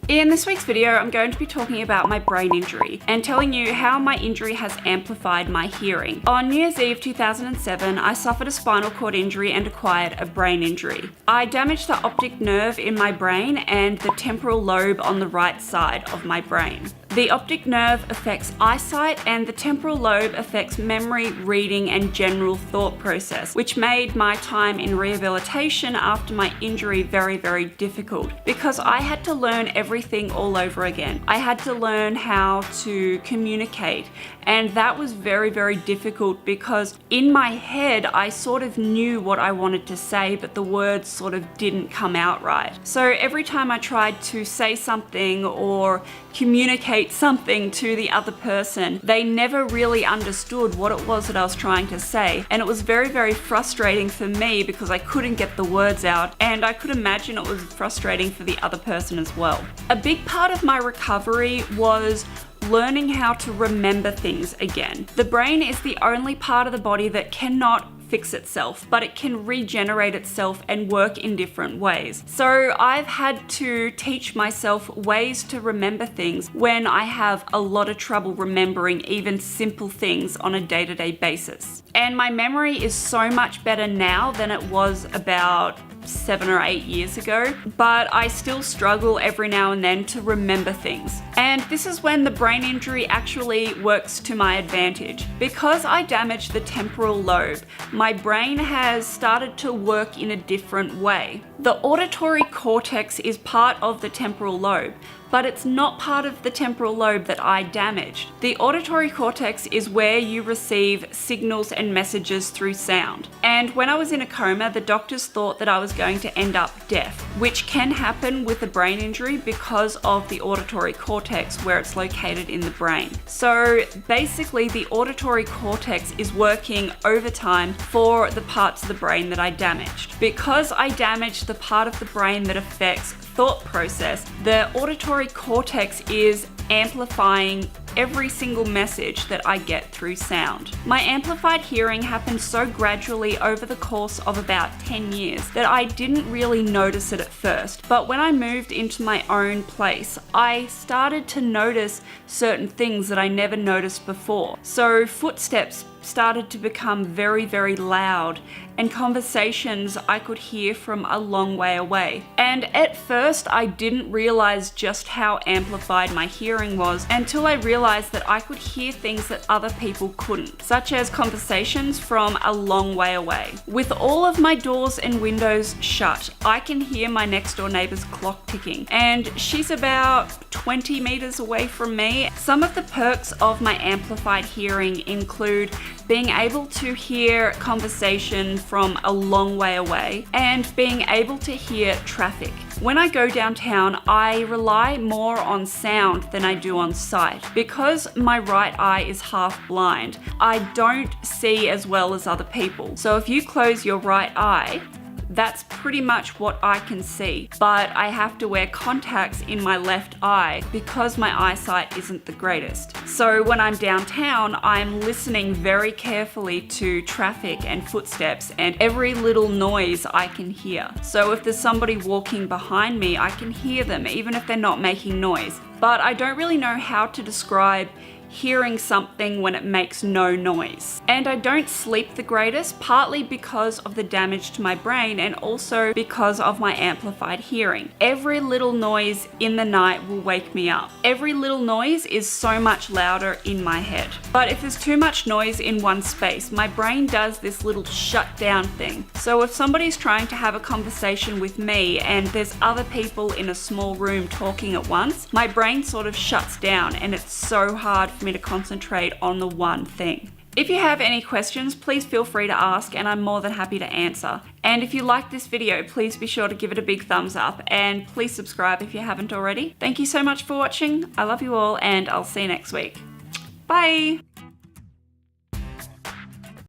In this week's video, I'm going to be talking about my brain injury and telling you how my injury has amplified my hearing. On New Year's Eve 2007, I suffered a spinal cord injury and acquired a brain injury. I damaged the optic nerve in my brain and the temporal lobe on the right side of my brain. The optic nerve affects eyesight and the temporal lobe affects memory, reading, and general thought process, which made my time in rehabilitation after my injury very, very difficult because I had to learn everything all over again. I had to learn how to communicate, and that was very, very difficult because in my head I sort of knew what I wanted to say, but the words sort of didn't come out right. So every time I tried to say something or communicate something to the other person, they never really understood what it was that I was trying to say, and it was very, very frustrating for me because I couldn't get the words out, and I could imagine it was frustrating for the other person as well. A big part of my recovery was learning how to remember things again. The brain is the only part of the body that cannot fix itself, but it can regenerate itself and work in different ways. So I've had to teach myself ways to remember things when I have a lot of trouble remembering even simple things on a day-to-day basis. And my memory is so much better now than it was about 7 or 8 years ago, but I still struggle every now and then to remember things. And this is when the brain injury actually works to my advantage. Because I damaged the temporal lobe, my brain has started to work in a different way. The auditory cortex is part of the temporal lobe, but it's not part of the temporal lobe that I damaged. The auditory cortex is where you receive signals and messages through sound. And when I was in a coma, the doctors thought that I was going to end up deaf, which can happen with a brain injury because of the auditory cortex where it's located in the brain. So basically the auditory cortex is working overtime for the parts of the brain that I damaged. Because I damaged the part of the brain that affects thought process, the auditory cortex is amplifying every single message that I get through sound. My amplified hearing happened so gradually over the course of about 10 years that I didn't really notice it at first. But when I moved into my own place, I started to notice certain things that I never noticed before. So footsteps started to become very, very loud, and conversations I could hear from a long way away. And at first I didn't realize just how amplified my hearing was until I realized that I could hear things that other people couldn't, such as conversations from a long way away. With all of my doors and windows shut, I can hear my next door neighbor's clock ticking, and she's about 20 meters away from me. Some of the perks of my amplified hearing include being able to hear conversation from a long way away and being able to hear traffic. When I go downtown, I rely more on sound than I do on sight. Because my right eye is half blind, I don't see as well as other people. So if you close your right eye, that's pretty much what I can see, but I have to wear contacts in my left eye because my eyesight isn't the greatest. So when I'm downtown, I'm listening very carefully to traffic and footsteps and every little noise I can hear. So if there's somebody walking behind me, I can hear them even if they're not making noise. But I don't really know how to describe hearing something when it makes no noise. And I don't sleep the greatest, partly because of the damage to my brain and also because of my amplified hearing. Every little noise in the night will wake me up. Every little noise is so much louder in my head. But if there's too much noise in one space, my brain does this little shutdown thing. So if somebody's trying to have a conversation with me and there's other people in a small room talking at once, my brain sort of shuts down and it's so hard for me to concentrate on the one thing. If you have any questions, please feel free to ask and I'm more than happy to answer. And if you like this video, please be sure to give it a big thumbs up and please subscribe if you haven't already. Thank you so much for watching. I love you all and I'll see you next week. Bye!